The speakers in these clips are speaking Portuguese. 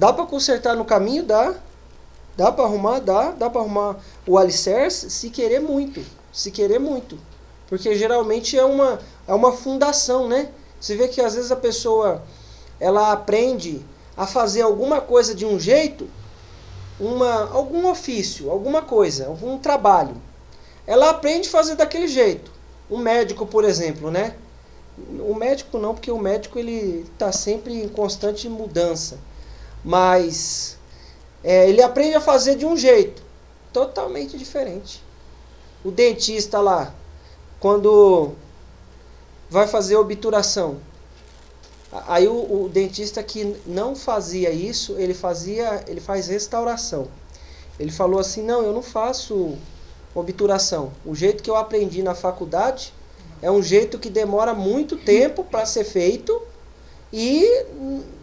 Dá para consertar no caminho? Dá. Dá para arrumar? Dá para arrumar o alicerce se querer muito. Se querer muito. Porque geralmente é uma fundação, né? Você vê que às vezes a pessoa ela aprende a fazer alguma coisa de um jeito, algum ofício, alguma coisa, algum trabalho. Ela aprende a fazer daquele jeito. Um médico, por exemplo, né? O médico não, porque o médico ele está sempre em constante mudança. Mas ele aprende a fazer de um jeito totalmente diferente. O dentista lá, quando vai fazer obturação, aí o dentista que não fazia isso, ele faz restauração. Ele falou assim, não, eu não faço obturação. O jeito que eu aprendi na faculdade é um jeito que demora muito tempo para ser feito e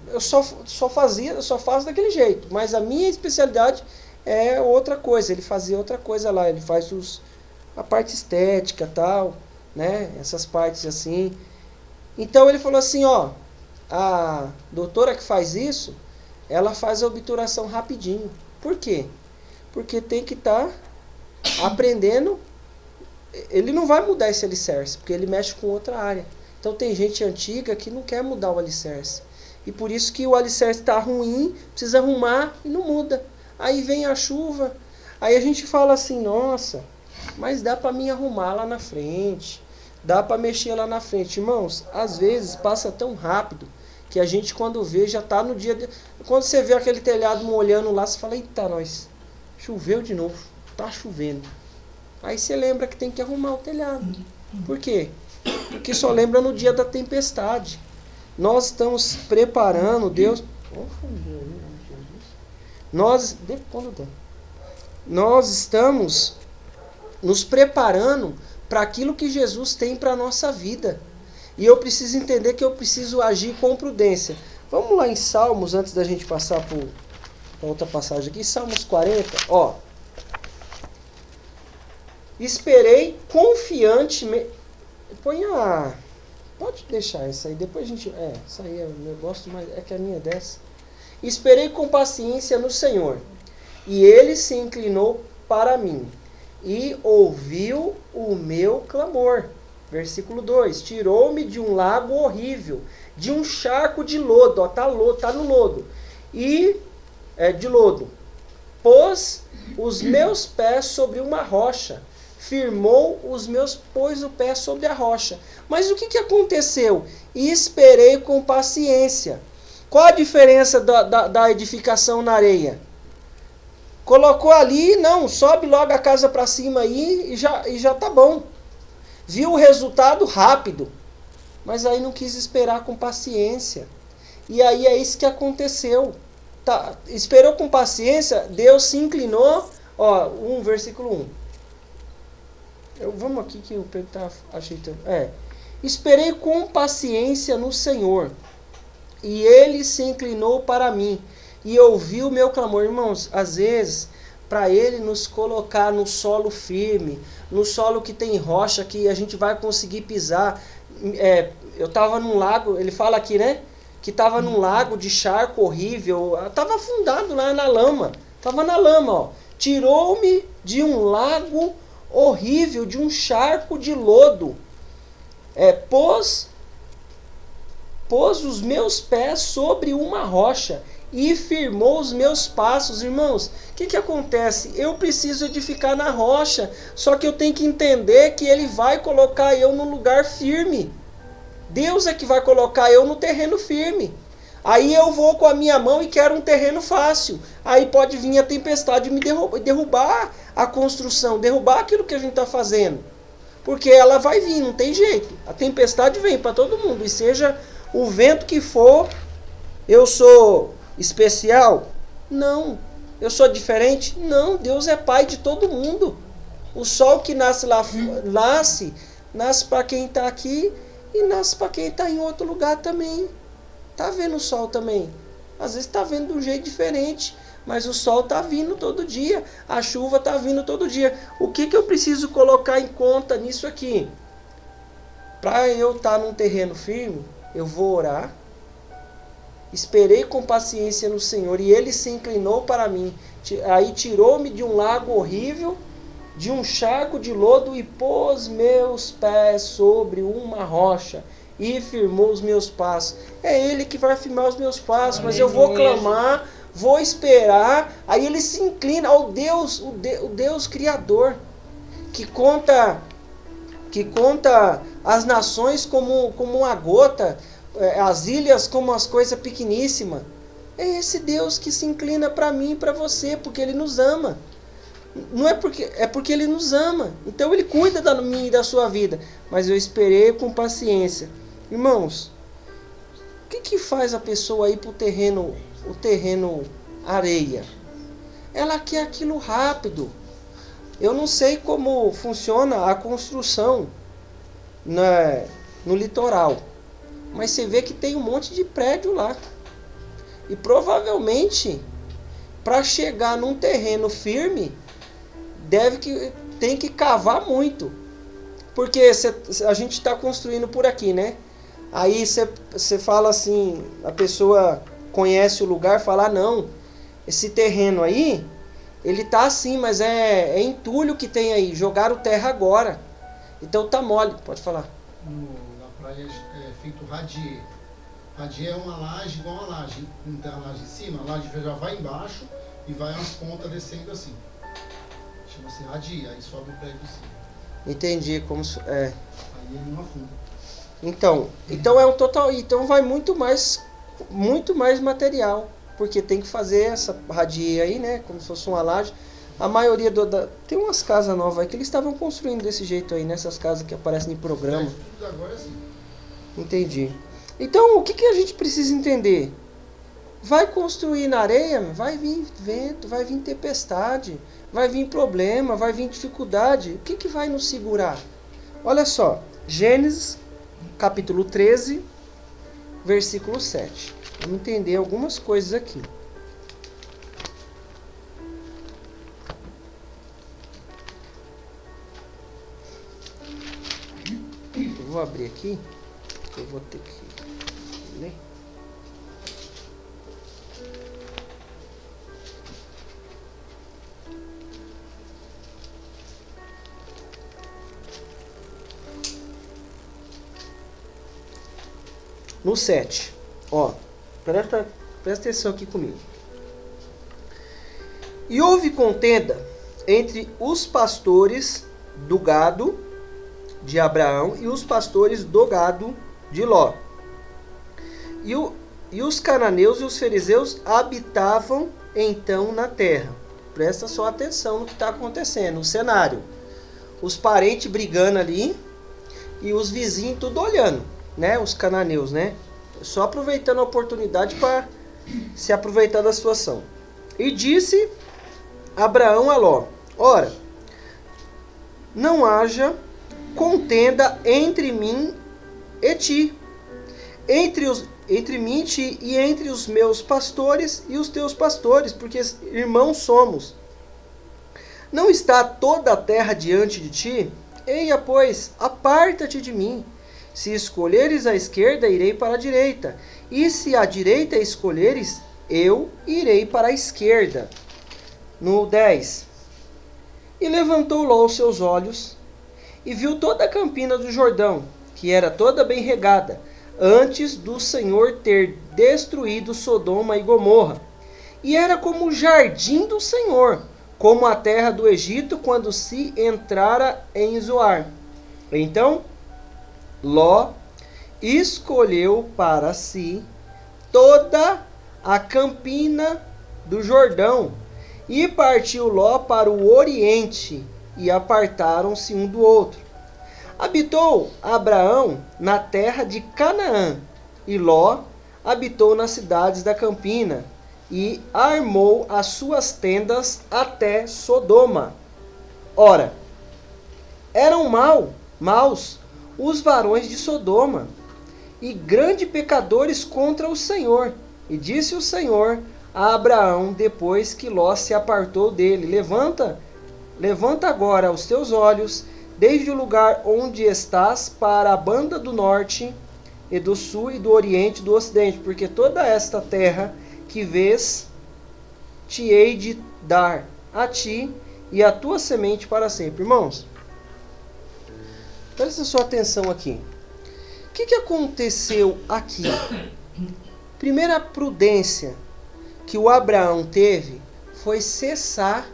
eu só faço daquele jeito. Mas a minha especialidade é outra coisa. Ele fazia outra coisa lá. Ele faz a parte estética, tal, né? Essas partes assim. Então ele falou assim, ó, a doutora que faz isso, ela faz a obturação rapidinho. Por quê? Porque tem que estar aprendendo. Ele não vai mudar esse alicerce, porque ele mexe com outra área. Então tem gente antiga que não quer mudar o alicerce. E por isso que o alicerce está ruim, precisa arrumar e não muda. Aí vem a chuva, aí a gente fala assim, nossa, mas dá para mim arrumar lá na frente. Dá para mexer lá na frente. Irmãos, às vezes passa tão rápido que a gente quando vê já está no dia... Quando você vê aquele telhado molhando lá, você fala, eita, nós, choveu de novo, tá chovendo. Aí você lembra que tem que arrumar o telhado. Por quê? Porque só lembra no dia da tempestade. Nós estamos preparando, Deus... Nós estamos nos preparando para aquilo que Jesus tem para a nossa vida. E eu preciso entender que eu preciso agir com prudência. Vamos lá em Salmos, antes da gente passar para outra passagem aqui. Salmos 40, ó. Esperei confiantemente... Pode deixar essa aí, depois a gente... essa aí eu gosto mais, é que a minha é dessa. Esperei com paciência no Senhor, e Ele se inclinou para mim, e ouviu o meu clamor. Versículo 2, tirou-me de um lago horrível, de um charco de lodo, ó, tá no lodo, de lodo, pôs os meus pés sobre uma rocha, pôs o pé sobre a rocha. Mas o que aconteceu? Esperei com paciência. Qual a diferença da edificação na areia? Colocou ali, não, sobe logo a casa para cima aí e já tá bom. Viu o resultado rápido, mas aí não quis esperar com paciência. E aí é isso que aconteceu. Tá, esperou com paciência, Deus se inclinou, ó, versículo 1. Vamos aqui que o Pedro está ajeitando. Esperei com paciência no Senhor, e Ele se inclinou para mim, e ouviu o meu clamor. Irmãos, às vezes, para Ele nos colocar no solo firme, no solo que tem rocha, que a gente vai conseguir pisar. Eu estava num lago, ele fala aqui, né? Que estava num lago de charco horrível, estava afundado lá na lama. Estava na lama, ó. Tirou-me de um lago horrível, de um charco de lodo. Pôs os meus pés sobre uma rocha e firmou os meus passos. Irmãos, o que acontece? Eu preciso edificar na rocha, só que eu tenho que entender que Ele vai colocar eu num lugar firme. Deus é que vai colocar eu no terreno firme. Aí eu vou com a minha mão e quero um terreno fácil. Aí pode vir a tempestade e me derrubar a construção, derrubar aquilo que a gente está fazendo. Porque ela vai vir, não tem jeito. A tempestade vem para todo mundo. E seja o vento que for, eu sou especial? Não. Eu sou diferente? Não. Deus é pai de todo mundo. O sol que nasce lá, nasce para quem está aqui e nasce para quem está em outro lugar também. Tá vendo o sol também? Às vezes tá vendo de um jeito diferente, mas o sol tá vindo todo dia, a chuva tá vindo todo dia. O que eu preciso colocar em conta nisso aqui? Para eu estar num terreno firme, eu vou orar, Esperei com paciência no Senhor, e Ele se inclinou para mim. Aí tirou-me de um lago horrível, de um charco de lodo, e pôs meus pés sobre uma rocha, e firmou os meus passos. É Ele que vai firmar os meus passos, mas eu vou clamar, vou esperar. Aí Ele se inclina ao Deus, o Deus Criador, que conta as nações como uma gota, as ilhas como as coisas pequeníssimas. É esse Deus que se inclina para mim e para você, porque Ele nos ama. Não é porque Ele nos ama. Então Ele cuida da minha e da sua vida. Mas eu esperei com paciência. Irmãos, o que faz a pessoa ir para o terreno areia? Ela quer aquilo rápido. Eu não sei como funciona a construção no litoral, mas você vê que tem um monte de prédio lá. E provavelmente, para chegar num terreno firme, tem que cavar muito. Porque a gente está construindo por aqui, né? Aí você fala assim, a pessoa conhece o lugar, fala, não, esse terreno aí, ele tá assim, mas é entulho que tem aí, jogaram terra agora. Então tá mole, pode falar. Na praia é feito radier. Radier é uma laje igual uma laje. Não tem a laje em cima, a laje já vai embaixo e vai as pontas descendo assim. Chama-se radier, aí sobe o prédio assim. Entendi, como é. Aí ele não afunda. Então é um total, então vai muito mais material, porque tem que fazer essa radier aí, né, como se fosse uma laje. A maioria tem umas casas novas aí que eles estavam construindo desse jeito aí, nessas casas que aparecem em programa. Tudo agora sim. Entendi. Então, o que a gente precisa entender? Vai construir na areia, vai vir vento, vai vir tempestade, vai vir problema, vai vir dificuldade. O que vai nos segurar? Olha só, Gênesis, capítulo 13, versículo 7. Vamos entender algumas coisas aqui. Eu vou abrir aqui, eu vou ter que ler. No 7, ó, presta atenção aqui comigo. E houve contenda entre os pastores do gado de Abraão e os pastores do gado de Ló. E os cananeus e os fariseus habitavam então na terra. Presta só atenção no que está acontecendo, o cenário. Os parentes brigando ali e os vizinhos tudo olhando, né? Os cananeus, né? Só aproveitando a oportunidade para se aproveitar da situação. E disse Abraão a Ló: ora, não haja contenda entre mim e ti, entre mim e ti, e entre os meus pastores e os teus pastores, porque irmãos somos. Não está toda a terra diante de ti? Eia, pois, aparta-te de mim. Se escolheres a esquerda, irei para a direita, e se a direita escolheres, eu irei para a esquerda. No 10. E levantou Ló os seus olhos, e viu toda a campina do Jordão, que era toda bem regada, antes do Senhor ter destruído Sodoma e Gomorra. E era como o jardim do Senhor, como a terra do Egito, quando se entrara em Zoar. Então, Ló escolheu para si toda a campina do Jordão, e partiu Ló para o oriente, e apartaram-se um do outro. Habitou Abraão na terra de Canaã, e Ló habitou nas cidades da campina, e armou as suas tendas até Sodoma. Ora, eram maus os varões de Sodoma, e grandes pecadores contra o Senhor. E disse o Senhor a Abraão, depois que Ló se apartou dele: Levanta agora os teus olhos, desde o lugar onde estás para a banda do norte, e do sul, e do oriente, e do ocidente, porque toda esta terra que vês, te hei de dar a ti e a tua semente para sempre. Irmãos, presta sua atenção aqui. O que aconteceu aqui? Primeira prudência que o Abraão teve foi cessar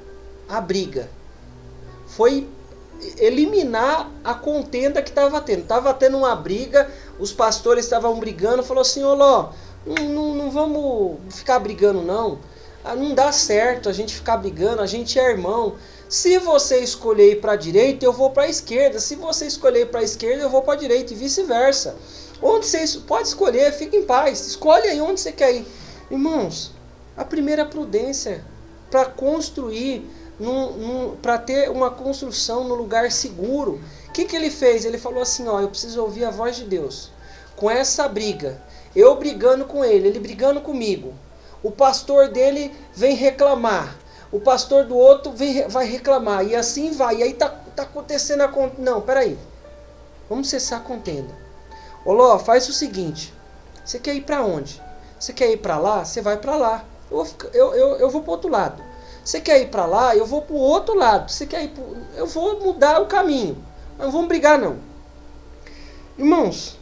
a briga. Foi eliminar a contenda que estava tendo. Estava tendo uma briga, os pastores estavam brigando, falou assim, ô Ló, não vamos ficar brigando não. Não dá certo a gente ficar brigando, a gente é irmão. Se você escolher ir para a direita, eu vou para a esquerda. Se você escolher ir para a esquerda, eu vou para a direita e vice-versa. Onde você pode escolher, fica em paz. Escolhe aí onde você quer ir. Irmãos, a primeira prudência para construir, para ter uma construção no lugar seguro. O que ele fez? Ele falou assim, ó, eu preciso ouvir a voz de Deus. Com essa briga, eu brigando com ele brigando comigo. O pastor dele vem reclamar. O pastor do outro vai reclamar. E assim vai. E aí tá acontecendo a contenda. Não, peraí. Vamos cessar a contenda. Ô Ló, faz o seguinte. Você quer ir para onde? Você quer ir para lá? Você vai para lá. Eu vou para o outro lado. Você quer ir para lá? Eu vou para o outro lado. Você quer ir eu vou mudar o caminho. Mas não vamos brigar não. Irmãos,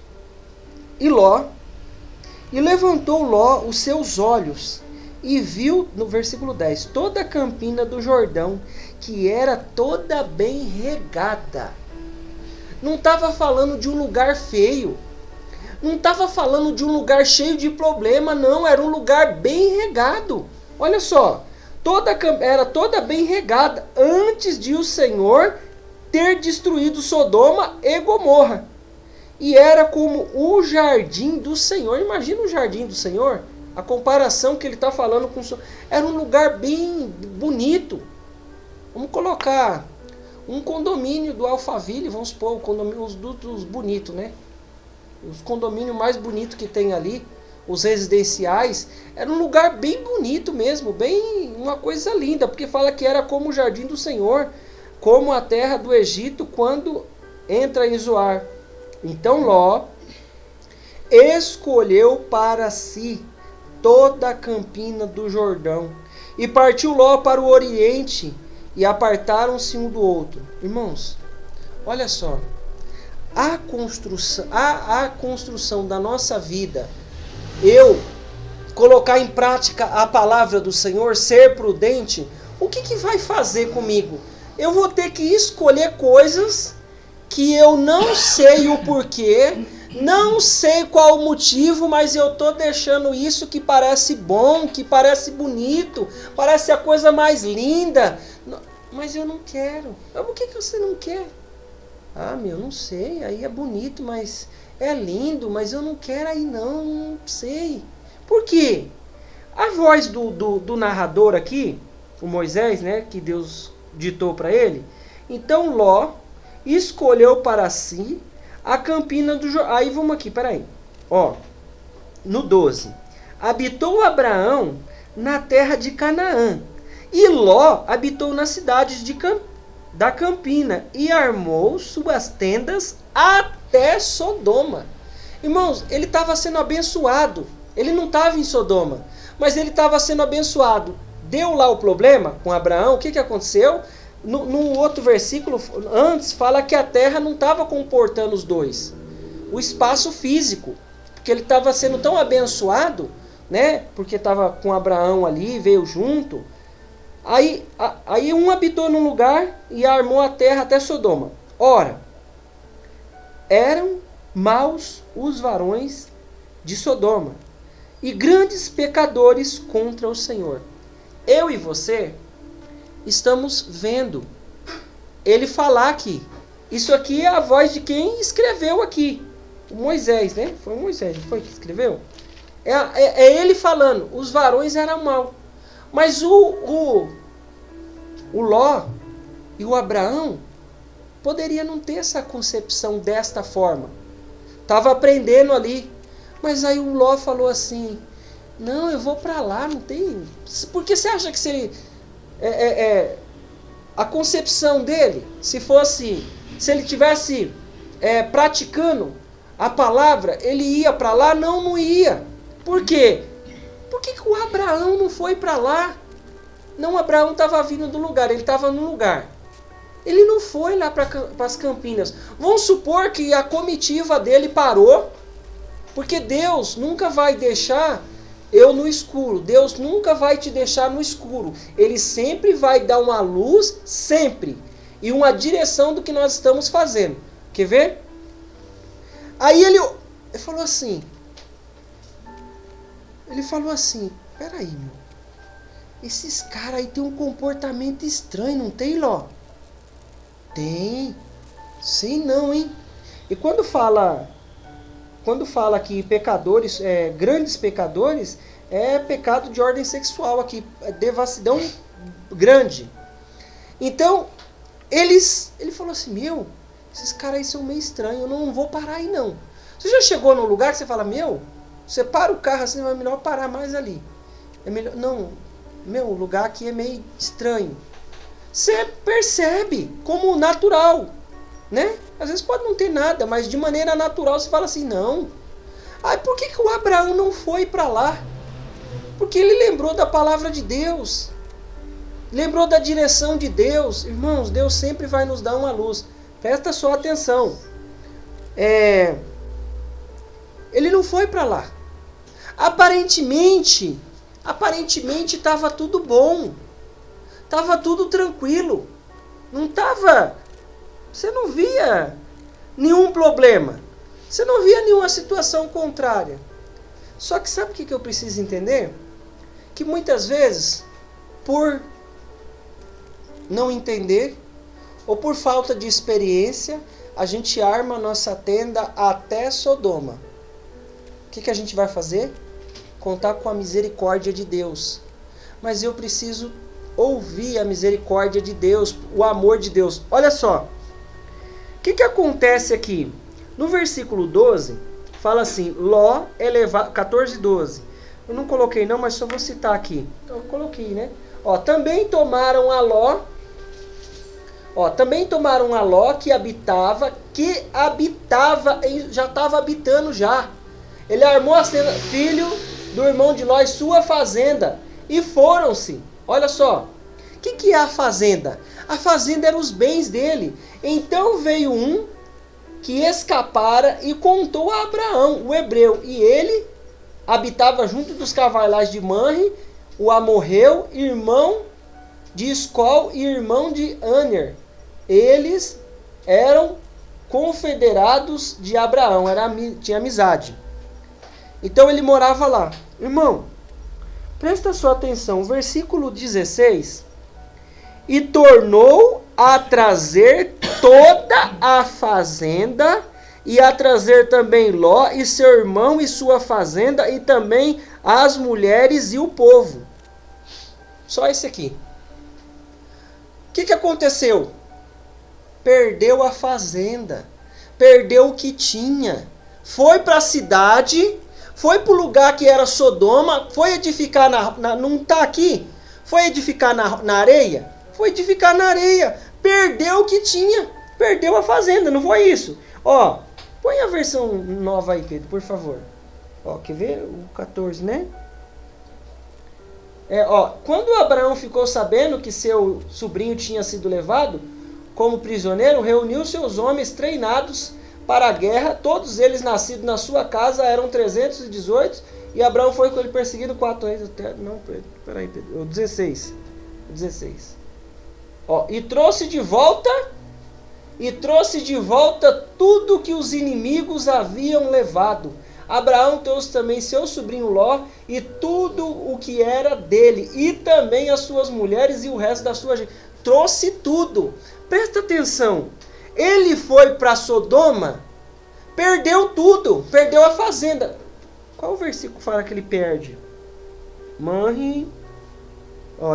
e levantou Ló os seus olhos e viu, no versículo 10, toda a campina do Jordão, que era toda bem regada. Não estava falando de um lugar feio. Não estava falando de um lugar cheio de problema, não. Era um lugar bem regado. Olha só, era toda bem regada antes de o Senhor ter destruído Sodoma e Gomorra. E era como o jardim do Senhor. Imagina o jardim do Senhor. A comparação que ele está falando com o Senhor. Era um lugar bem bonito. Vamos colocar um condomínio do Alphaville, vamos supor, o condomínio, os dutos bonitos, né? Os condomínios mais bonitos que tem ali, os residenciais, era um lugar bem bonito mesmo, bem uma coisa linda, porque fala que era como o jardim do Senhor, como a terra do Egito quando entra em Zoar. Então Ló escolheu para si toda a campina do Jordão e partiu Ló para o oriente e apartaram-se um do outro. Irmãos, olha só, a construção da nossa vida, eu colocar em prática a palavra do Senhor, ser prudente, o que vai fazer comigo? Eu vou ter que escolher coisas que eu não sei o porquê, não sei qual o motivo, mas eu estou deixando isso que parece bom, que parece bonito, parece a coisa mais linda, mas eu não quero. Por que você não quer? Não sei, aí é bonito, mas é lindo, mas eu não quero aí não sei. Por quê? A voz do narrador aqui, o Moisés, né, que Deus ditou para ele, então Ló escolheu para si a campina do Jordão. Aí vamos aqui, peraí. Ó, no 12. Habitou Abraão na terra de Canaã, e Ló habitou nas cidades da campina, e armou suas tendas até Sodoma. Irmãos, ele estava sendo abençoado. Ele não estava em Sodoma, mas ele estava sendo abençoado. Deu lá o problema com Abraão, o que aconteceu? No outro versículo, antes, fala que a terra não estava comportando os dois. O espaço físico, porque ele estava sendo tão abençoado, né? Porque estava com Abraão ali, veio junto. Aí um habitou num lugar e armou a terra até Sodoma. Ora, eram maus os varões de Sodoma e grandes pecadores contra o Senhor. Eu e você estamos vendo ele falar aqui. Isso aqui é a voz de quem escreveu aqui. O Moisés, né? Foi o Moisés, foi que escreveu? É ele falando, os varões eram maus. Mas o Ló e o Abraão poderia não ter essa concepção desta forma. Estava aprendendo ali. Mas aí o Ló falou assim, não, eu vou para lá, não tem... Porque você acha que se a concepção dele, se ele tivesse praticando A palavra, ele ia para lá? Não, não ia. Por quê? Por que o Abraão não foi para lá? Não, Abraão estava vindo do lugar, ele estava no lugar. Ele não foi lá para as Campinas. Vamos supor que a comitiva dele parou, porque Deus nunca vai deixar eu no escuro. Deus nunca vai te deixar no escuro. Ele sempre vai dar uma luz, sempre. E uma direção do que nós estamos fazendo. Quer ver? Aí ele falou assim. Peraí, meu. Esses caras aí tem um comportamento estranho, não tem, Ló? Tem. Sei não, hein? E quando fala que pecadores, grandes pecadores, é pecado de ordem sexual aqui, é devassidão grande. Então, ele falou assim, meu, esses caras aí são meio estranhos, eu não vou parar aí não. Você já chegou num lugar que você fala, meu, você para o carro assim, é melhor parar mais ali. É melhor, não, meu, o lugar aqui é meio estranho. Você percebe como natural, né? Às vezes pode não ter nada, mas de maneira natural você fala assim, não. Aí por que o Abraão não foi para lá? Porque ele lembrou da palavra de Deus. Lembrou da direção de Deus. Irmãos, Deus sempre vai nos dar uma luz. Presta só atenção. Ele não foi para lá. Aparentemente estava tudo bom. Estava tudo tranquilo. Você não via nenhum problema. Você não via nenhuma situação contrária. Só que sabe o que eu preciso entender? Que muitas vezes, por não entender, ou por falta de experiência, a gente arma a nossa tenda até Sodoma. O que a gente vai fazer? Contar com a misericórdia de Deus. Mas eu preciso ouvir a misericórdia de Deus, o amor de Deus. Olha só. O que acontece aqui? No versículo 12, fala assim, Ló é levado... 14, 12. Eu não coloquei não, mas só vou citar aqui. Então eu coloquei, né? Também tomaram a Ló que habitava, já estava habitando já. Ele armou a cena, filho do irmão de Ló e sua fazenda, e foram-se. Olha só, o que é a fazenda? A fazenda eram os bens dele. Então veio um que escapara e contou a Abraão, o hebreu, e ele habitava junto dos cavalares de Manre, o amorreu, irmão de Escol e irmão de Aner. Eles eram confederados de Abraão, tinha amizade. Então ele morava lá. Irmão, presta sua atenção, versículo 16. E tornou a trazer toda a fazenda, e a trazer também Ló e seu irmão e sua fazenda, e também as mulheres e o povo. Só esse aqui. O que aconteceu? Perdeu a fazenda, perdeu o que tinha, foi para a cidade, foi para o lugar que era Sodoma, foi edificar não está aqui, foi edificar na areia, foi edificar na areia, perdeu o que tinha, perdeu a fazenda, não foi isso? Põe a versão nova aí, Pedro, por favor. Quer ver? O 14, né? Quando Abraão ficou sabendo que seu sobrinho tinha sido levado como prisioneiro, reuniu seus homens treinados para a guerra, todos eles nascidos na sua casa, eram 318, e Abraão foi com ele perseguido 4 anos. Não, peraí, Pedro. 16. E trouxe de volta tudo que os inimigos haviam levado. Abraão trouxe também seu sobrinho Ló e tudo o que era dele, e também as suas mulheres e o resto da sua gente. Trouxe tudo. Presta atenção. Ele foi para Sodoma, perdeu tudo, perdeu a fazenda. Qual o versículo fala que ele perde? Manre.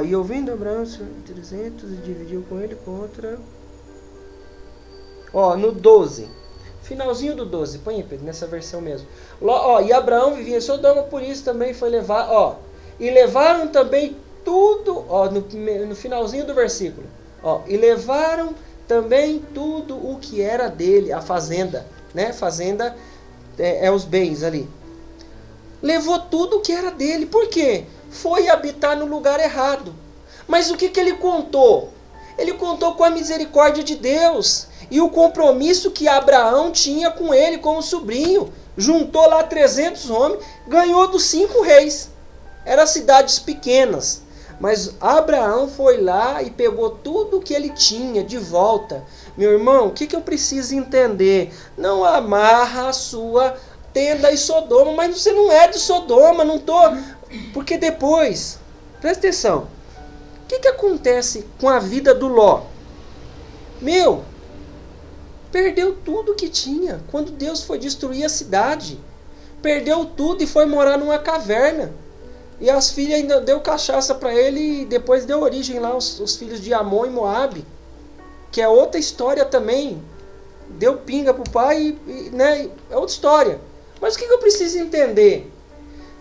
E ouvindo Abraão 300 e dividiu com ele contra... no 12. Finalzinho do 12. Põe aí, Pedro, nessa versão mesmo. E Abraão vivia em Sodoma, por isso também foi levar... E levaram também tudo... no finalzinho do versículo. E levaram também tudo o que era dele, a fazenda, né? Fazenda os bens ali. Levou tudo que era dele. Por quê? Foi habitar no lugar errado. Mas o que ele contou? Ele contou com a misericórdia de Deus e o compromisso que Abraão tinha com ele, com o sobrinho. Juntou lá 300 homens, ganhou dos 5 reis. Eram cidades pequenas. Mas Abraão foi lá e pegou tudo que ele tinha de volta. Meu irmão, o que eu preciso entender? Não amarra a sua tenda em Sodoma, mas você não é de Sodoma, não tô. Porque depois, presta atenção, o que acontece com a vida do Ló? Perdeu tudo que tinha quando Deus foi destruir a cidade. Perdeu tudo e foi morar numa caverna. E as filhas ainda deu cachaça para ele e depois deu origem lá os filhos de Amon e Moabe, que é outra história também. Deu pinga pro pai né, é outra história. Mas o que eu preciso entender?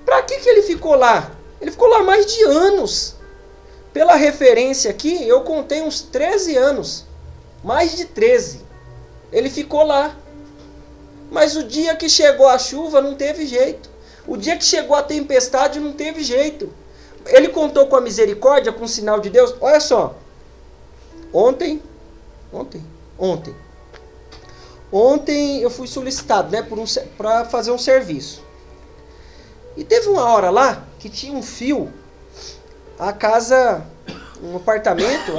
Para que ele ficou lá? Ele ficou lá mais de anos. Pela referência aqui, eu contei uns 13 anos. Mais de 13. Ele ficou lá. Mas o dia que chegou a chuva não teve jeito. O dia que chegou a tempestade não teve jeito. Ele contou com a misericórdia, com o sinal de Deus. Olha só. Ontem eu fui solicitado, né, para fazer um serviço. E teve uma hora lá que tinha um fio. A casa, um apartamento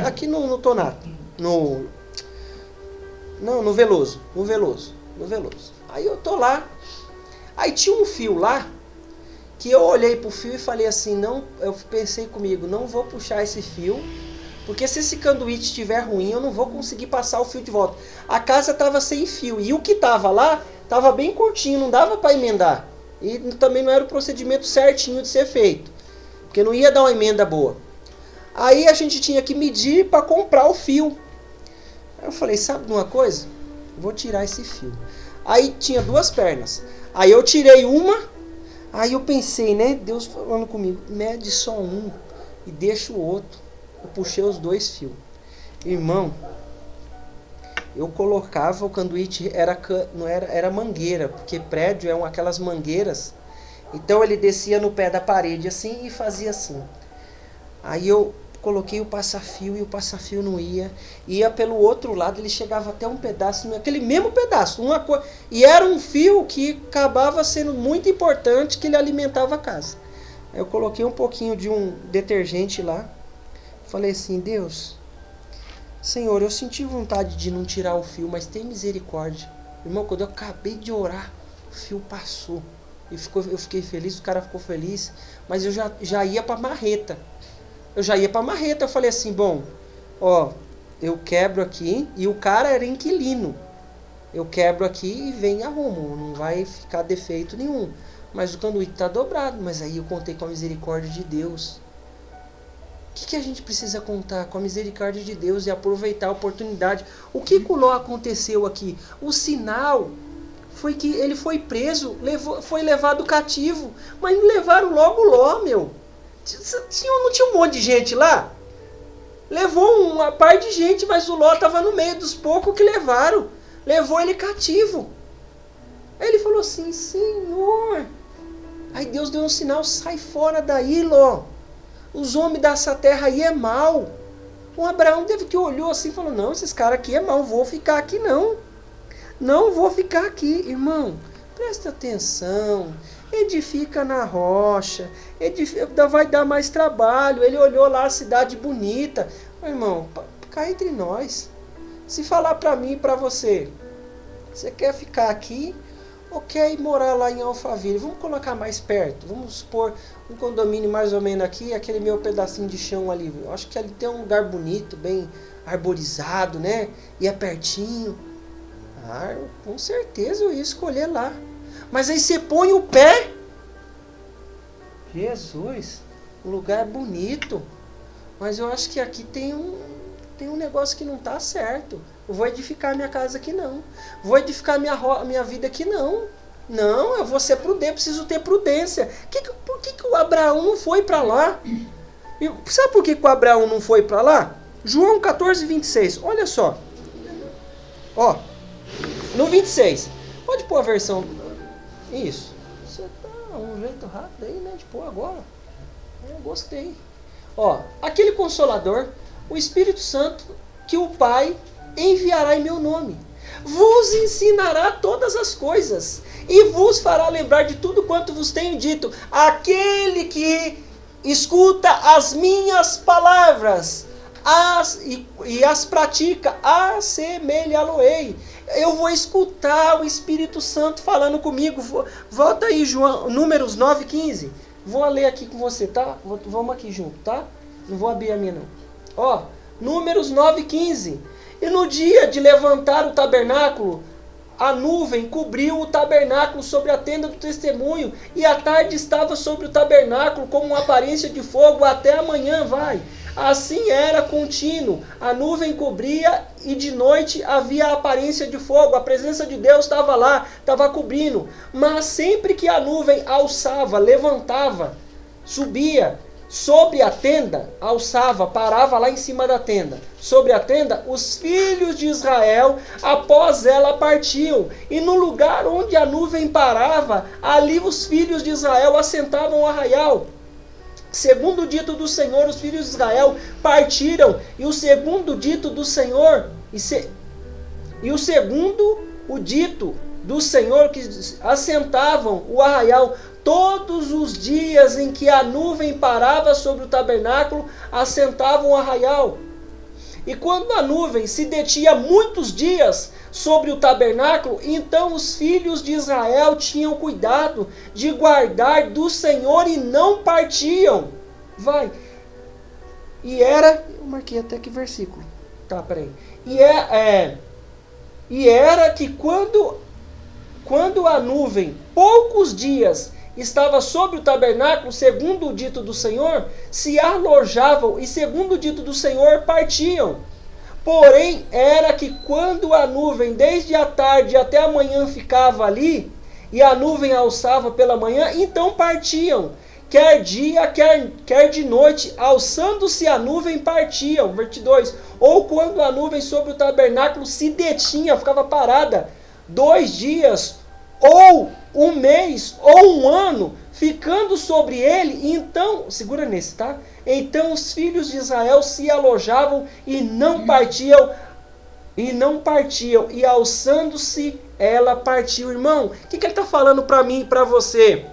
aqui no Tonato. No Veloso. Aí eu tô lá. Aí tinha um fio lá que eu olhei pro fio e falei assim, eu pensei comigo, não vou puxar esse fio, porque se esse canduíte estiver ruim, eu não vou conseguir passar o fio de volta. A casa estava sem fio e o que estava lá estava bem curtinho, não dava para emendar. E também não era o procedimento certinho de ser feito, porque não ia dar uma emenda boa. Aí a gente tinha que medir para comprar o fio. Aí eu falei, sabe de uma coisa? Vou tirar esse fio. Aí tinha 2 pernas. Aí eu tirei uma, aí eu pensei, né? Deus falando comigo, mede só um e deixa o outro. Eu puxei os 2 fios. Irmão, eu colocava o canduíte, era mangueira, porque prédio é aquelas mangueiras. Então ele descia no pé da parede assim e fazia assim. Aí eu coloquei o passa-fio e o passa-fio não ia pelo outro lado, ele chegava até um pedaço, aquele mesmo pedaço, e era um fio que acabava sendo muito importante, que ele alimentava a casa. Aí eu coloquei um pouquinho de um detergente lá, falei assim, Deus, Senhor, eu senti vontade de não tirar o fio, mas tem misericórdia. Irmão, quando eu acabei de orar, o fio passou, eu fiquei feliz, o cara ficou feliz, mas eu já ia para marreta. Eu falei assim, bom, eu quebro aqui, e o cara era inquilino. Eu quebro aqui e venho e arrumo, não vai ficar defeito nenhum. Mas o canduíte está dobrado, mas aí eu contei com a misericórdia de Deus. O que a gente precisa contar? Com a misericórdia de Deus e aproveitar a oportunidade. O que com Ló aconteceu aqui? O sinal foi que ele foi preso, foi levado cativo, mas não levaram logo Ló, meu. Não tinha um monte de gente lá? Levou uma par de gente, mas o Ló estava no meio dos poucos que levaram. Levou ele cativo. Aí ele falou assim, Senhor. Aí Deus deu um sinal, sai fora daí, Ló. Os homens dessa terra aí é mal. O Abraão teve que olhou assim e falou, não, esses caras aqui é mal, vou ficar aqui não. Não vou ficar aqui, irmão. Presta atenção. Edifica na rocha, vai dar mais trabalho. Ele olhou lá a cidade bonita. Meu irmão, cá entre nós, se falar para mim e para você quer ficar aqui ou quer ir morar lá em Alphaville? Vamos colocar mais perto, vamos supor um condomínio mais ou menos aqui, aquele meu pedacinho de chão ali. Eu acho que ali tem um lugar bonito, bem arborizado, né? E é pertinho. Com certeza eu ia escolher lá. Mas aí você põe o pé. Jesus, o lugar é bonito. Mas eu acho que aqui tem um negócio que não está certo. Eu vou edificar minha casa aqui não. Vou edificar minha vida aqui não. Não, eu vou ser prudente, preciso ter prudência. Por que o Abraão não foi para lá? Sabe por que o Abraão não foi para lá? João 14, 26. Olha só. No 26. Pode pôr a versão. Isso. Você tá um jeito rápido aí, né? De pôr agora. Eu gostei. Ó, aquele Consolador, o Espírito Santo, que o Pai enviará em meu nome, vos ensinará todas as coisas e vos fará lembrar de tudo quanto vos tenho dito. Aquele que escuta as minhas palavras e as pratica, assemelhá-lo-ei. Eu vou escutar o Espírito Santo falando comigo. Volta aí, João, Números 9:15. Vou ler aqui com você, tá? Vamos aqui junto, tá? Não vou abrir a minha, não. Ó, Números 9:15. E no dia de levantar o tabernáculo, a nuvem cobriu o tabernáculo sobre a tenda do testemunho, e a tarde estava sobre o tabernáculo como uma aparência de fogo, até amanhã vai. Assim era contínuo, a nuvem cobria e de noite havia a aparência de fogo, a presença de Deus estava lá, estava cobrindo. Mas sempre que a nuvem alçava, levantava, subia sobre a tenda, alçava, parava lá em cima da tenda, sobre a tenda, os filhos de Israel, após ela partiam, e no lugar onde a nuvem parava, ali os filhos de Israel assentavam o arraial. Segundo o dito do Senhor, os filhos de Israel partiram, e o segundo dito do Senhor, o segundo o dito do Senhor, que assentavam o arraial. Todos os dias em que a nuvem parava sobre o tabernáculo, assentavam o arraial. E quando a nuvem se detinha muitos dias sobre o tabernáculo, então os filhos de Israel tinham cuidado de guardar do Senhor e não partiam. Vai. E era... Eu marquei até que versículo. Tá, peraí. E era que quando a nuvem, poucos dias, estava sobre o tabernáculo, segundo o dito do Senhor, se alojavam e, segundo o dito do Senhor, partiam. Porém, era que quando a nuvem, desde a tarde até a manhã, ficava ali, e a nuvem alçava pela manhã, então partiam. Quer dia, quer de noite, alçando-se a nuvem, partiam. Versículo 2. Ou quando a nuvem sobre o tabernáculo se detinha, ficava parada 2 dias, ou 1 mês, ou 1 ano, ficando sobre ele, então, segura nesse, tá? Então os filhos de Israel se alojavam e não partiam, e alçando-se ela partiu. Irmão, o que ele está falando para mim e para você?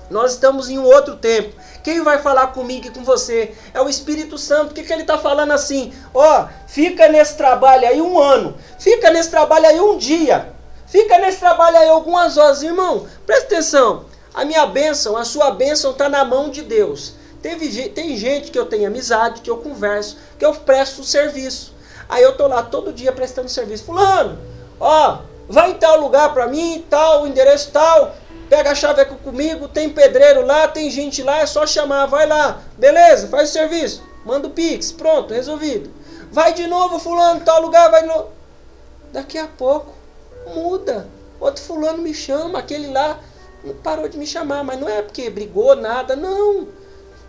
Nós estamos em um outro tempo. Quem vai falar comigo e com você? É o Espírito Santo. O que ele está falando assim? Ó, fica nesse trabalho aí 1 ano, fica nesse trabalho aí 1 dia, fica nesse trabalho aí algumas horas. Irmão, presta atenção. A minha bênção, a sua bênção está na mão de Deus. Tem gente que eu tenho amizade, que eu converso, que eu presto serviço. Aí eu estou lá todo dia prestando serviço. Fulano, ó, vai em tal lugar para mim, tal, endereço tal, pega a chave aqui comigo, tem pedreiro lá, tem gente lá, é só chamar, vai lá. Beleza, faz o serviço, manda o Pix, pronto, resolvido. Vai de novo, fulano, tal lugar, vai de novo. Daqui a pouco muda, outro fulano me chama, aquele lá parou de me chamar, mas não é porque brigou, nada, não.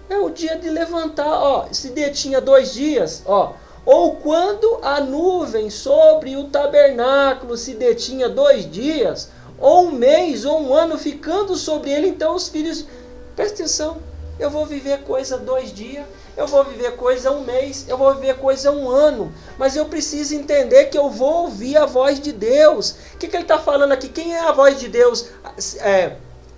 É o dia de levantar, ó, se detinha 2 dias, ó. Ou quando a nuvem sobre o tabernáculo se detinha 2 dias, ou 1 mês, ou 1 ano, ficando sobre ele, então os filhos... Presta atenção, eu vou viver coisa 2 dias, eu vou viver coisa 1 mês, eu vou viver coisa 1 ano, mas eu preciso entender que eu vou ouvir a voz de Deus. O que ele está falando aqui? Quem é a voz de Deus?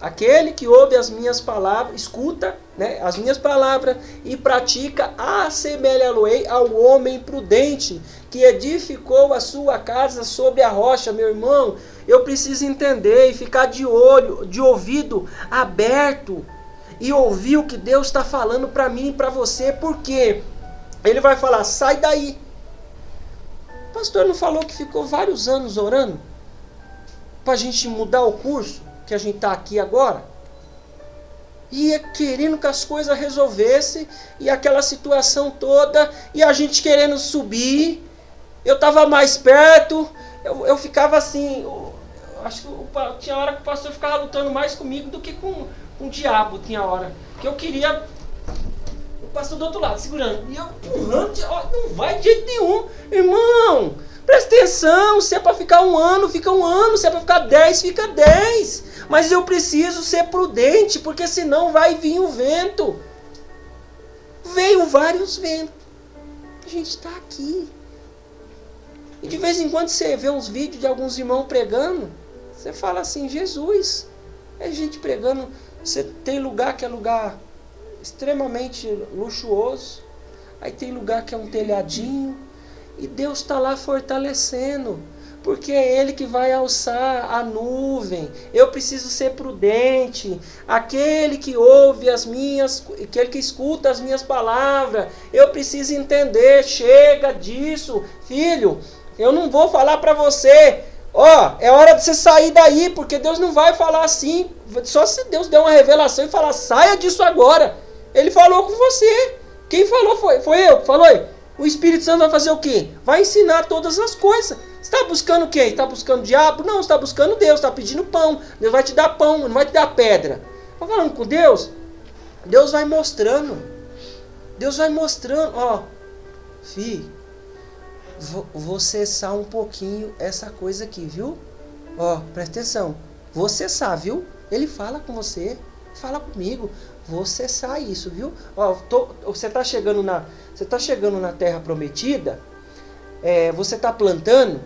Aquele que ouve as minhas palavras, escuta, né, as minhas palavras e pratica, assemelha-lo-ei ao homem prudente que edificou a sua casa sobre a rocha. Meu irmão, eu preciso entender e ficar de olho, de ouvido aberto e ouvir o que Deus está falando para mim e para você, porque ele vai falar, sai daí. O pastor não falou que ficou vários anos orando para a gente mudar o curso que a gente está aqui agora? Ia querendo que as coisas resolvessem, e aquela situação toda, e a gente querendo subir. Eu estava mais perto, eu ficava assim, acho que tinha hora que o pastor ficava lutando mais comigo do que com o diabo, tinha hora que eu queria o pastor do outro lado segurando, e eu empurrando, não vai de jeito nenhum, irmão. Presta atenção, se é para ficar 1 ano, fica 1 ano, se é para ficar 10, fica 10. Mas eu preciso ser prudente, porque senão vai vir o vento. Veio vários ventos. A gente está aqui. E de vez em quando você vê uns vídeos de alguns irmãos pregando, você fala assim, Jesus, é gente pregando. Você tem lugar que é lugar extremamente luxuoso, aí tem lugar que é um telhadinho, e Deus está lá fortalecendo, porque é Ele que vai alçar a nuvem. Eu preciso ser prudente. Aquele que ouve aquele que escuta as minhas palavras, eu preciso entender. Chega disso, filho. Eu não vou falar para você, é hora de você sair daí, porque Deus não vai falar assim. Só se Deus der uma revelação e falar, saia disso agora. Ele falou com você. Quem falou foi eu que falei. O Espírito Santo vai fazer o quê? Vai ensinar todas as coisas. Você está buscando o quê? Está buscando o diabo? Não, você está buscando Deus, está pedindo pão. Deus vai te dar pão, não vai te dar pedra. Está falando com Deus? Deus vai mostrando. Deus vai mostrando. Filho, vou cessar um pouquinho essa coisa aqui, viu? Presta atenção. Vou cessar, viu? Ele fala com você, fala comigo. Vou cessar isso, viu? Você está chegando na terra prometida, você está plantando.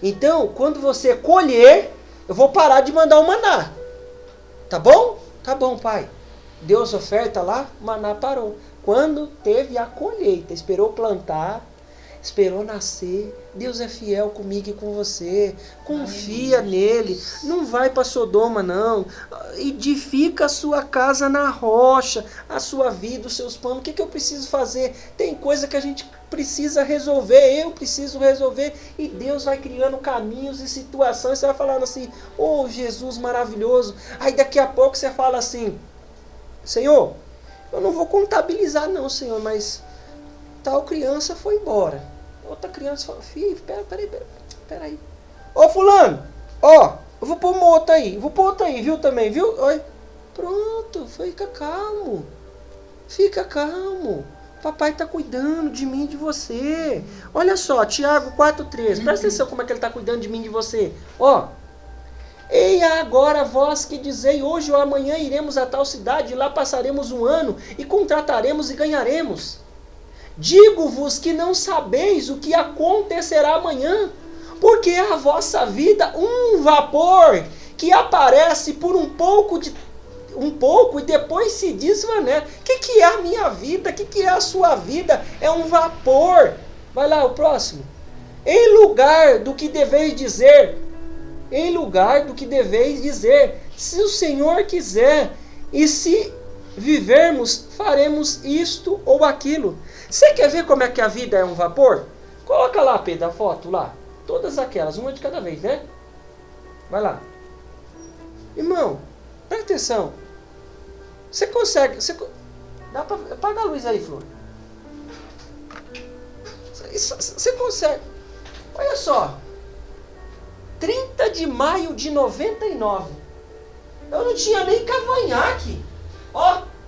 Então, quando você colher, eu vou parar de mandar o maná. Tá bom? Tá bom, pai. Deus oferta lá, o maná parou. Quando teve a colheita, esperou plantar, esperou nascer. Deus é fiel comigo e com você. Confia nele. Não vai para Sodoma, não. Edifica a sua casa na rocha, a sua vida, os seus planos. O que eu preciso fazer? Tem coisa que a gente precisa resolver. Eu preciso resolver. E Deus vai criando caminhos e situações. Você vai falando assim, Jesus maravilhoso. Aí daqui a pouco você fala assim, Senhor, eu não vou contabilizar não, Senhor, mas tal criança foi embora. Outra criança fala, filho, peraí. Fulano, eu vou pôr uma outra aí. Vou pôr outra aí, viu, também, viu? Oi. Pronto, fica calmo. Fica calmo. Papai está cuidando de mim e de você. Olha só, Tiago 4,13. Presta atenção como é que ele está cuidando de mim e de você. Ei, agora vós que dizei, hoje ou amanhã iremos a tal cidade, e lá passaremos 1 ano, e contrataremos e ganharemos. Digo-vos que não sabeis o que acontecerá amanhã, porque é a vossa vida um vapor que aparece por um pouco e depois se desvanece. O que é a minha vida? O que é a sua vida? É um vapor. Vai lá, o próximo. Em lugar do que deveis dizer, se o Senhor quiser, e se vivermos, faremos isto ou aquilo. Você quer ver como é que a vida é um vapor? Coloca lá, Pedro, a foto lá. Todas aquelas, uma de cada vez, né? Vai lá. Irmão, presta atenção. Você consegue... Dá pra... Apaga a luz aí, Flor. Você consegue... Olha só. 30 de maio de 99. Eu não tinha nem cavanhaque.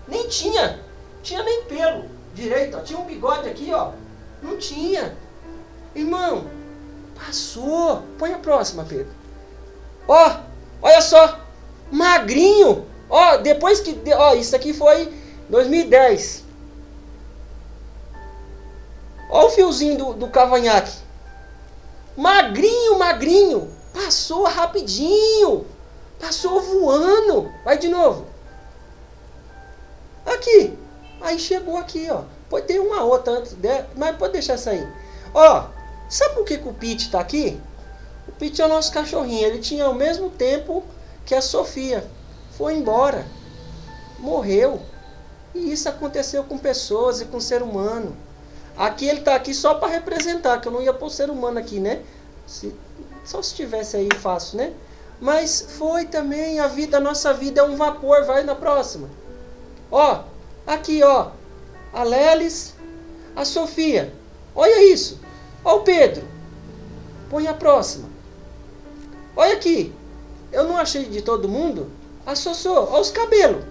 Nem tinha. Tinha nem pelo direito. Tinha um bigode aqui, Não tinha. Irmão, passou. Põe a próxima, Pedro. Olha só. Magrinho. Depois que... isso aqui foi 2010. O fiozinho do cavanhaque. Magrinho. Passou rapidinho. Passou voando. Vai de novo. Aqui. Aí chegou aqui, Pode ter uma outra antes dela, mas pode deixar essa aí. Sabe por que o Pete tá aqui? O Pete é o nosso cachorrinho. Ele tinha o mesmo tempo que a Sofia. Foi embora. Morreu. E isso aconteceu com pessoas e com ser humano. Aqui ele tá aqui só para representar, que eu não ia pôr ser humano aqui, né? Só se tivesse aí fácil, né? Mas foi também a nossa vida é um vapor. Vai na próxima. Aqui, a Lelis, a Sofia. Olha isso. O Pedro. Põe a próxima. Olha aqui. Eu não achei de todo mundo. A Sossô. Olha os cabelos.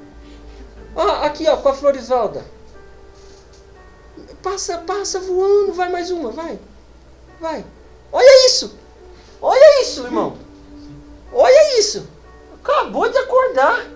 Aqui, com a Florisvalda. Passa voando. Vai mais uma, vai. Olha Olha isso, irmão. Olha isso. Acabou de acordar.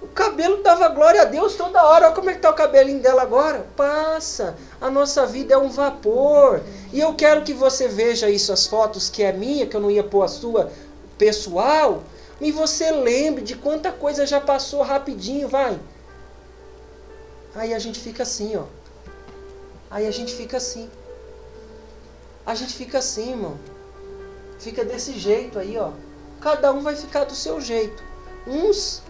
O cabelo dava glória a Deus toda hora. Olha como é que está o cabelinho dela agora. Passa. A nossa vida é um vapor. E eu quero que você veja isso, as fotos que é minha, que eu não ia pôr a sua pessoal. E você lembre de quanta coisa já passou rapidinho, vai. Aí a gente fica assim, ó. Aí a gente fica assim. A gente fica assim, irmão. Fica desse jeito aí, ó. Cada um vai ficar do seu jeito. Uns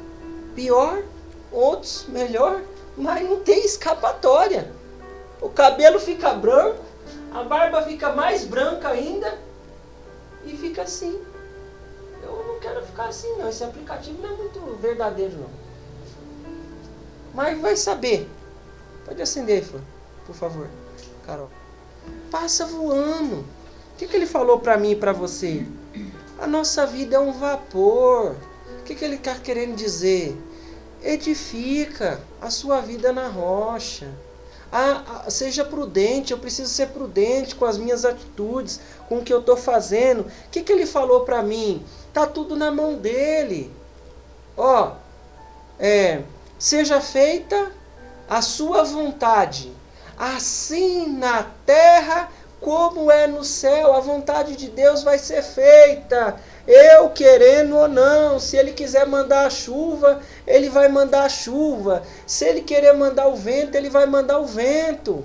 pior, outros melhor, mas não tem escapatória. O cabelo fica branco, a barba fica mais branca ainda e fica assim. Eu não quero ficar assim não, esse aplicativo não é muito verdadeiro não. Mas vai saber. Pode acender, por favor, Carol. Passa voando. O que ele falou para mim e para você? A nossa vida é um vapor. O que ele está querendo dizer? Edifica a sua vida na rocha. Seja prudente, eu preciso ser prudente com as minhas atitudes, com o que eu estou fazendo. O que ele falou para mim? Está tudo na mão dele. Ó, seja feita a sua vontade, assim na terra como é no céu. A vontade de Deus vai ser feita, eu querendo ou não. Se Ele quiser mandar a chuva, Ele vai mandar a chuva. Se Ele querer mandar o vento, Ele vai mandar o vento.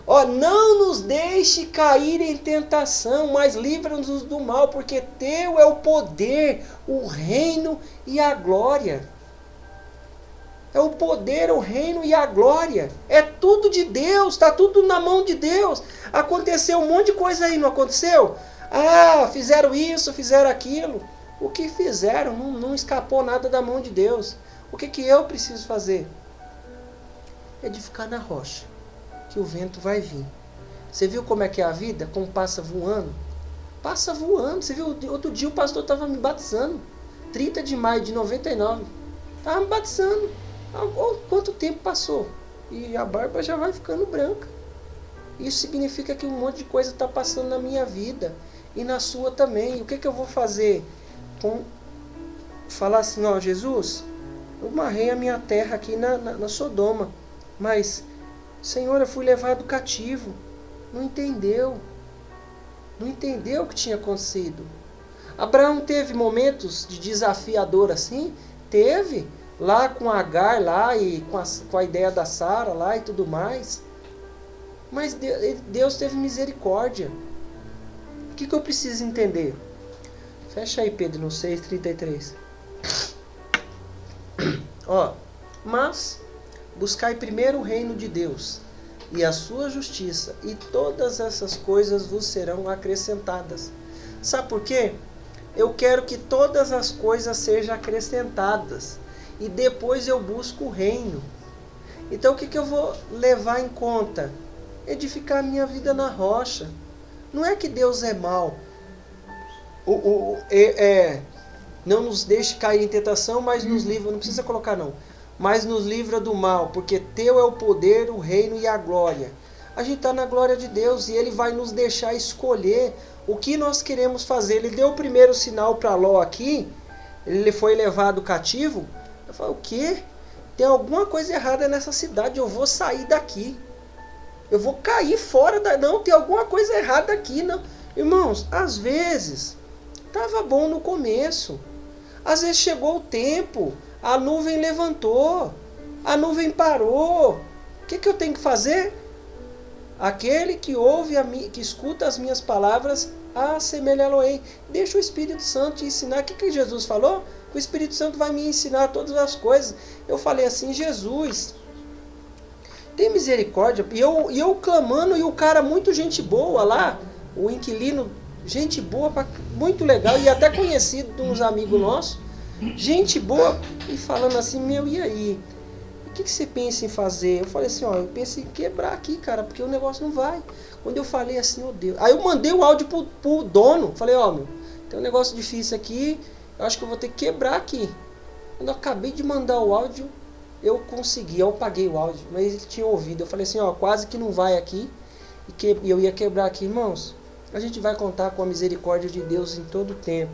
Ó, não nos deixe cair em tentação, mas livra-nos do mal, porque Teu é o poder, o reino e a glória. É o poder, o reino e a glória. É tudo de Deus, está tudo na mão de Deus. Aconteceu um monte de coisa aí, não aconteceu? Fizeram isso, fizeram aquilo. O que fizeram não escapou nada da mão de Deus. O que eu preciso fazer? É de ficar na rocha, que o vento vai vir. Você viu como é que é a vida? Como passa voando? Passa voando. Você viu, outro dia o pastor estava me batizando. 30 de maio de 99. Estava me batizando. Quanto tempo passou? E a barba já vai ficando branca. Isso significa que um monte de coisa está passando na minha vida. E na sua também. O que eu vou fazer? Falar assim, ó, Jesus, eu marrei a minha terra aqui na Sodoma. Mas, Senhor, eu fui levado cativo. Não entendeu. Não entendeu o que tinha acontecido. Abraão teve momentos de desafiador assim? Teve. Lá com Agar, lá, e com a ideia da Sara, lá e tudo mais. Mas Deus teve misericórdia. O que eu preciso entender? Fecha aí, Pedro, no 6,33. Ó, mas buscai primeiro o reino de Deus e a sua justiça, e todas essas coisas vos serão acrescentadas. Sabe por quê? Eu quero que todas as coisas sejam acrescentadas. E depois eu busco o reino. Então o que eu vou levar em conta? Edificar a minha vida na rocha. Não é que Deus é mau. Não nos deixe cair em tentação, mas nos livra. Não precisa colocar não. Mas nos livra do mal. Porque Teu é o poder, o reino e a glória. A gente está na glória de Deus e Ele vai nos deixar escolher o que nós queremos fazer. Ele deu o primeiro sinal para Ló aqui. Ele foi levado cativo. Eu falo, o quê? Tem alguma coisa errada nessa cidade, eu vou sair daqui. Eu vou cair fora da... Não, tem alguma coisa errada aqui. Não. Irmãos, às vezes, estava bom no começo. Às vezes chegou o tempo, a nuvem levantou, a nuvem parou. O que eu tenho que fazer? Aquele que ouve, que escuta as minhas palavras, assemelhá-lo-ei. Deixa o Espírito Santo te ensinar. O que Jesus falou? O Espírito Santo vai me ensinar todas as coisas. Eu falei assim, Jesus, tem misericórdia. E eu clamando, e o cara muito gente boa lá, o inquilino, gente boa, muito legal, e até conhecido de uns amigos nossos, gente boa, e falando assim, e aí? O que você pensa em fazer? Eu falei assim, eu penso em quebrar aqui, cara, porque o negócio não vai. Quando eu falei assim, Deus. Aí eu mandei o áudio pro dono, falei, meu, tem um negócio difícil aqui, eu acho que eu vou ter que quebrar aqui. Quando eu acabei de mandar o áudio, eu consegui, eu paguei o áudio, mas ele tinha ouvido. Eu falei assim, quase que não vai aqui, e eu ia quebrar aqui, irmãos. A gente vai contar com a misericórdia de Deus em todo o tempo.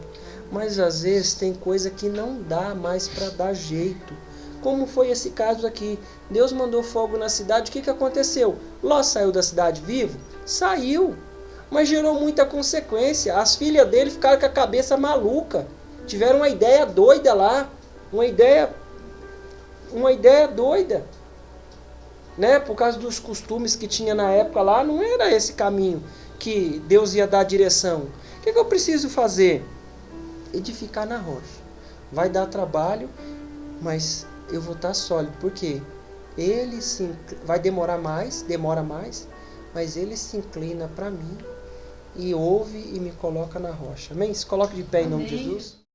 Mas às vezes tem coisa que não dá mais para dar jeito. Como foi esse caso aqui. Deus mandou fogo na cidade. O que aconteceu? Ló saiu da cidade vivo? Saiu. Mas gerou muita consequência. As filhas dele ficaram com a cabeça maluca. Tiveram uma ideia doida lá. Uma ideia doida. Né? Por causa dos costumes que tinha na época lá, não era esse caminho que Deus ia dar a direção. O que eu preciso fazer? Edificar na rocha. Vai dar trabalho, mas eu vou estar sólido. Por quê? Ele vai demora mais, mas ele se inclina para mim e ouve e me coloca na rocha. Amém? Se coloque de pé em nome de Jesus.